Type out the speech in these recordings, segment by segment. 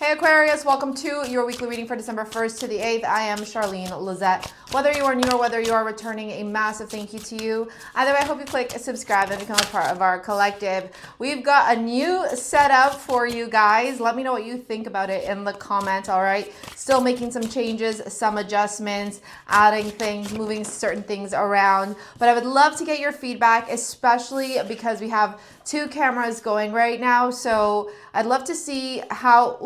Hey Aquarius, welcome to your weekly reading for December 1st to the 8th. I am Charlene Lizette. Whether you are new or whether you are returning, a massive thank you to you. Either way, I hope you click subscribe and become a part of our collective. We've got a new setup for you guys. Let me know what you think about it in the comments, all right? Still making some changes, some adjustments, adding things, moving certain things around. But I would love to get your feedback, especially because we have two cameras going right now. So I'd love to see how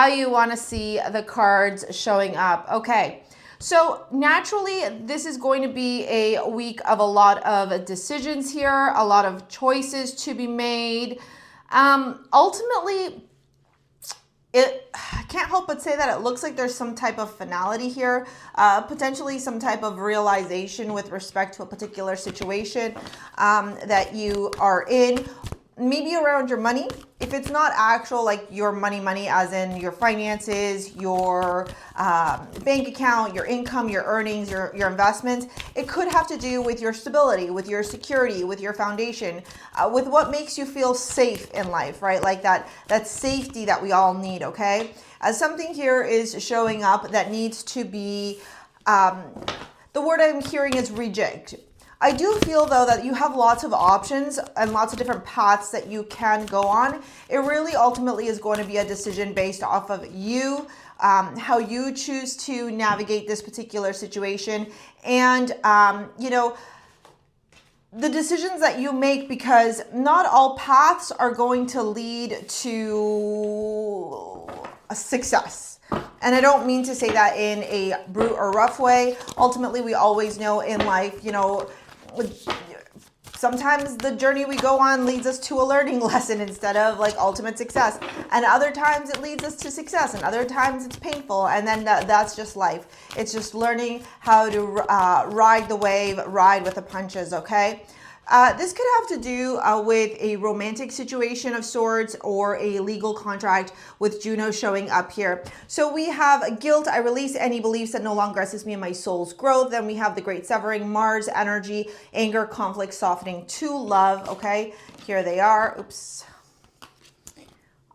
you want to see the cards showing up. Okay. So naturally, this is going to be a week of a lot of decisions here, a lot of choices to be made. Ultimately, I can't help but say that it looks like there's some type of finality here, potentially some type of realization with respect to a particular situation that you are in. Maybe around your money. If it's not actual, like your money as in your finances, your bank account, your income, your earnings, your investments, it could have to do with your stability, with your security, with your foundation, with what makes you feel safe in life, right? Like that safety that we all need, okay? Something here is showing up that needs to be, the word I'm hearing is reject. I do feel though that you have lots of options and lots of different paths that you can go on. It really ultimately is going to be a decision based off of you, how you choose to navigate this particular situation, and you know, the decisions that you make, because not all paths are going to lead to a success. And I don't mean to say that in a brute or rough way. Ultimately, we always know in life, you know, sometimes the journey we go on leads us to a learning lesson instead of like ultimate success. And other times it leads us to success, and other times it's painful. And then that's just life. It's just learning how to ride the wave, ride with the punches, okay? This could have to do with a romantic situation of sorts or a legal contract with Juno showing up here. So we have guilt. I release any beliefs that no longer assist me in my soul's growth. Then we have the great severing, Mars energy, anger, conflict, softening to love. Okay, here they are. Oops.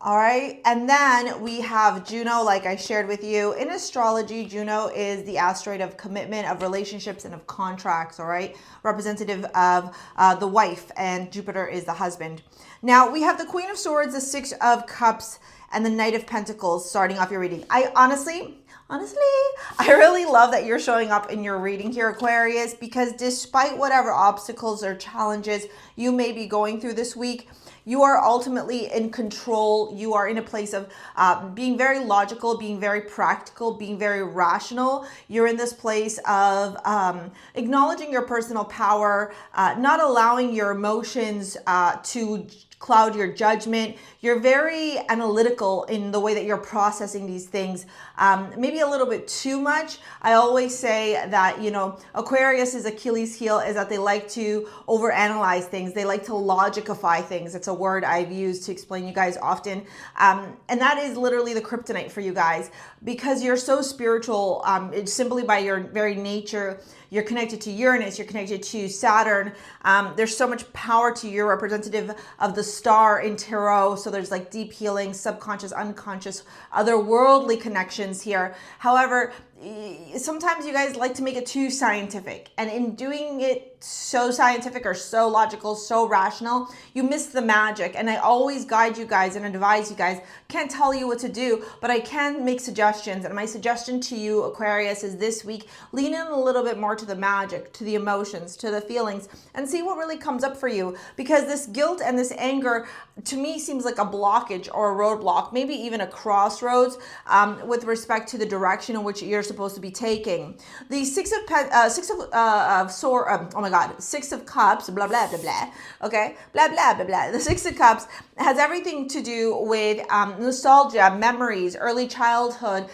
All right, and then we have Juno, like I shared with you. In astrology, Juno is the asteroid of commitment, of relationships, and of contracts, all right? Representative of the wife, and Jupiter is the husband. Now, we have the Queen of Swords, the Six of Cups, and the Knight of Pentacles starting off your reading. I honestly, I really love that you're showing up in your reading here, Aquarius, because despite whatever obstacles or challenges you may be going through this week, you are ultimately in control. You are in a place of being very logical, being very practical, being very rational. You're in this place of acknowledging your personal power, not allowing your emotions to cloud your judgment. You're very analytical in the way that you're processing these things, maybe a little bit too much. I always say that, you know, Aquarius's Achilles heel is that they like to overanalyze things. They like to logicify things. It's a word I've used to explain you guys often. And that is literally the kryptonite for you guys, because you're so spiritual. It's simply by your very nature. You're connected to Uranus, you're connected to Saturn. There's so much power to you, representative of the star in Tarot. So there's like deep healing, subconscious, unconscious, otherworldly connections here. However, sometimes you guys like to make it too scientific, and in doing it so scientific or so logical, so rational, you miss the magic. And I always guide you guys and advise you guys. Can't tell you what to do, but I can make suggestions. And my suggestion to you, Aquarius, is this week, lean in a little bit more to the magic, to the emotions, to the feelings, and see what really comes up for you. Because this guilt and this anger, to me, seems like a blockage or a roadblock, maybe even a crossroads with respect to the direction in which you're supposed to be taking. The Six of Cups, blah, blah, blah, blah. Okay, blah, blah, blah, blah. The Six of Cups has everything to do with nostalgia, memories, early childhood,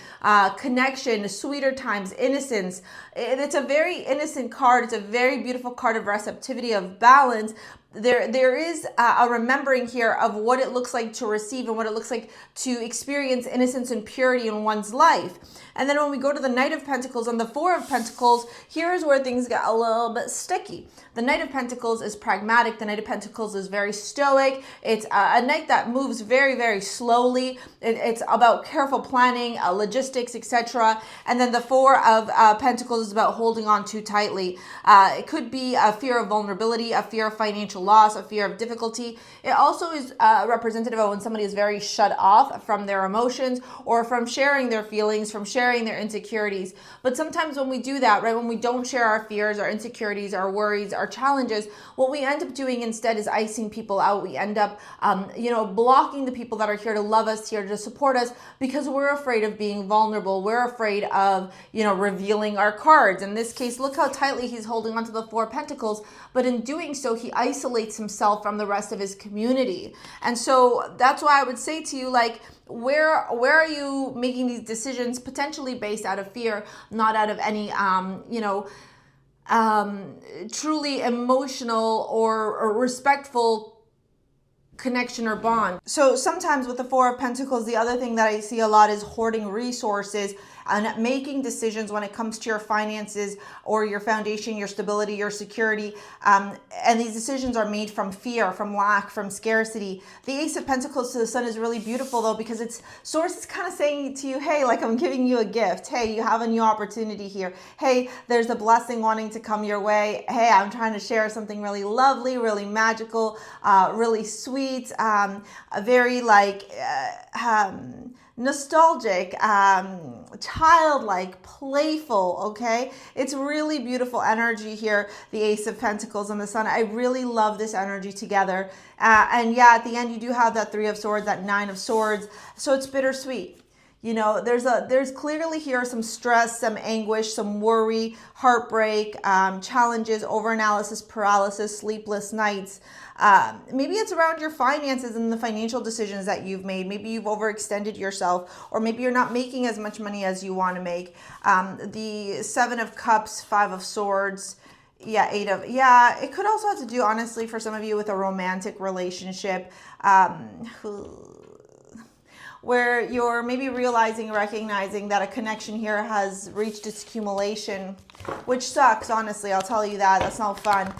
connection, sweeter times, innocence. It's a very innocent card. It's a very beautiful card of receptivity, of balance, there is a remembering here of what it looks like to receive and what it looks like to experience innocence and purity in one's life. And then when we go to the Knight of Pentacles and the Four of Pentacles, here's where things get a little bit sticky. The Knight of Pentacles is pragmatic. The Knight of Pentacles is very stoic. It's a knight that moves very, very slowly. It's about careful planning, logistics, etc. And then the Four of Pentacles is about holding on too tightly. It could be a fear of vulnerability, a fear of financial loss, a fear of difficulty. It also is representative of when somebody is very shut off from their emotions or from sharing their feelings, from sharing their insecurities. But sometimes when we do that, right, when we don't share our fears, our insecurities, our worries, our challenges, what we end up doing instead is icing people out. We end up, blocking the people that are here to love us, here to support us, because we're afraid of being vulnerable. We're afraid of, revealing our cards. In this case, look how tightly he's holding onto the Four of Pentacles, but in doing so, he isolates himself from the rest of his community. And so that's why I would say to you, like, where are you making these decisions potentially based out of fear, not out of any, truly emotional or respectful connection or bond. So sometimes with the Four of Pentacles, the other thing that I see a lot is hoarding resources and making decisions when it comes to your finances or your foundation, your stability, your security. And these decisions are made from fear, from lack, from scarcity. The Ace of Pentacles to the Sun is really beautiful though, because it's Source is kind of saying to you, hey, like, I'm giving you a gift. Hey, you have a new opportunity here. Hey, there's a blessing wanting to come your way. Hey, I'm trying to share something really lovely, really magical, really sweet, a very nostalgic, childlike, playful, okay? It's really beautiful energy here, the Ace of Pentacles and the Sun. I really love this energy together. And yeah, at the end, you do have that Three of Swords, that Nine of Swords. So it's bittersweet. There's clearly here some stress, some anguish, some worry, heartbreak, challenges, overanalysis, paralysis, sleepless nights. Maybe it's around your finances and the financial decisions that you've made. Maybe you've overextended yourself, or maybe you're not making as much money as you want to make. The Seven of Cups, Five of Swords, it could also have to do, honestly, for some of you with a romantic relationship. Where you're maybe recognizing that a connection here has reached its accumulation, which sucks, honestly. I'll tell you that. That's not fun.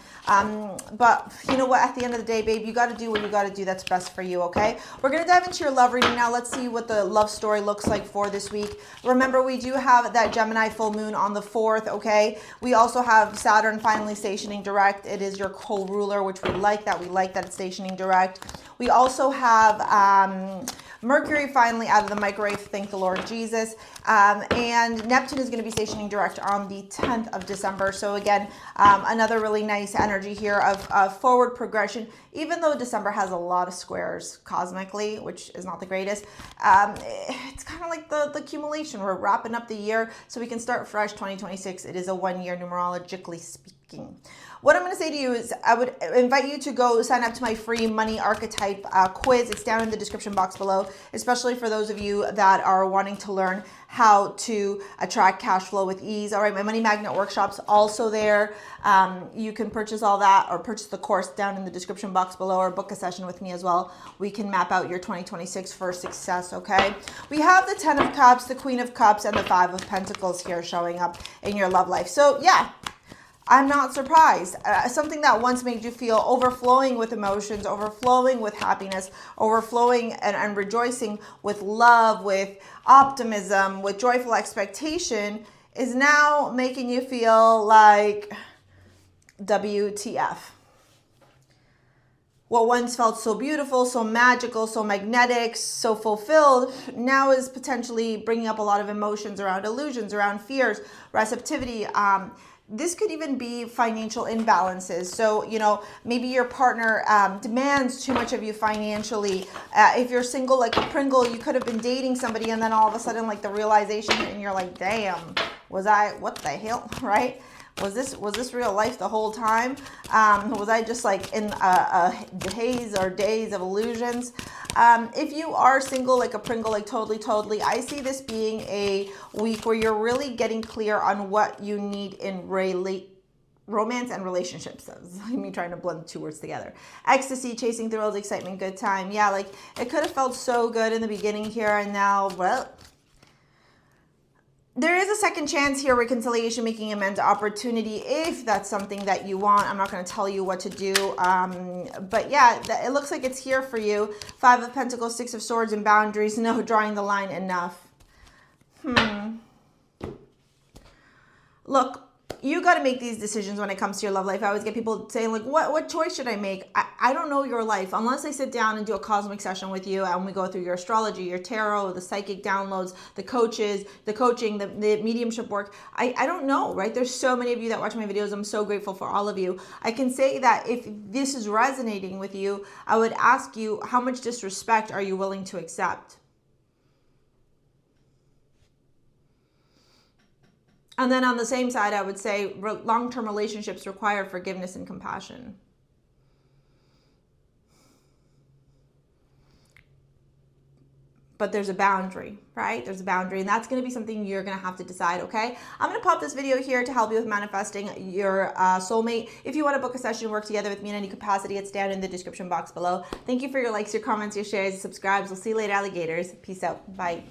But you know what? At the end of the day, babe, you got to do what you got to do that's best for you, okay? We're going to dive into your love reading now. Let's see what the love story looks like for this week. Remember, we do have that Gemini full moon on the 4th, okay? We also have Saturn finally stationing direct. It is your co-ruler, which we like that. We like that it's stationing direct. We also have Mercury finally out of the microwave, thank the Lord Jesus. And Neptune is going to be stationing direct on the 10th of December. So again, another really nice energy here of forward progression, even though December has a lot of squares cosmically, which is not the greatest. It's kind of like the accumulation. We're wrapping up the year so we can start fresh 2026. It is a 1 year numerologically speaking. What I'm going to say to you is I would invite you to go sign up to my free money archetype quiz. It's down in the description box below, especially for those of you that are wanting to learn how to attract cash flow with ease. All right, my money magnet workshop's also there. You can purchase all that or purchase the course down in the description box below, or book a session with me as well. We can map out your 2026 for success, okay? We have the 10 of Cups, the Queen of Cups, and the 5 of Pentacles here showing up in your love life. So yeah, I'm not surprised. Something that once made you feel overflowing with emotions, overflowing with happiness, overflowing and rejoicing with love, with optimism, with joyful expectation, is now making you feel like WTF. What once felt so beautiful, so magical, so magnetic, so fulfilled, now is potentially bringing up a lot of emotions around illusions, around fears, receptivity. This could even be financial imbalances. So, maybe your partner demands too much of you financially. If you're single like a Pringle, you could have been dating somebody and then all of a sudden like the realization and you're like, damn, what the hell, right? Was this real life the whole time? Was I just like in a haze or days of illusions? If you are single like a Pringle, like totally, I see this being a week where you're really getting clear on what you need in romance and relationships. Me trying to blend the two words together. Ecstasy, chasing thrills, excitement, good time. Yeah, like it could have felt so good in the beginning here, and now, well, there is a second chance here, reconciliation, making amends, opportunity, if that's something that you want. I'm not going to tell you what to do. But yeah, it looks like it's here for you. 5 of Pentacles, 6 of Swords, and boundaries. No, drawing the line, enough. Look, you got to make these decisions when it comes to your love life. I always get people saying, like, what choice should I make? I don't know your life unless I sit down and do a cosmic session with you and we go through your astrology, your tarot, the psychic downloads, the coaches, the coaching, the mediumship work. I don't know, right? There's so many of you that watch my videos. I'm so grateful for all of you. I can say that if this is resonating with you, I would ask you, how much disrespect are you willing to accept? And then on the same side, I would say long-term relationships require forgiveness and compassion. But there's a boundary, right? There's a boundary, and that's going to be something you're going to have to decide, okay? I'm going to pop this video here to help you with manifesting your soulmate. If you want to book a session, work together with me in any capacity, it's down in the description box below. Thank you for your likes, your comments, your shares, your subscribes. We'll see you later, alligators. Peace out. Bye.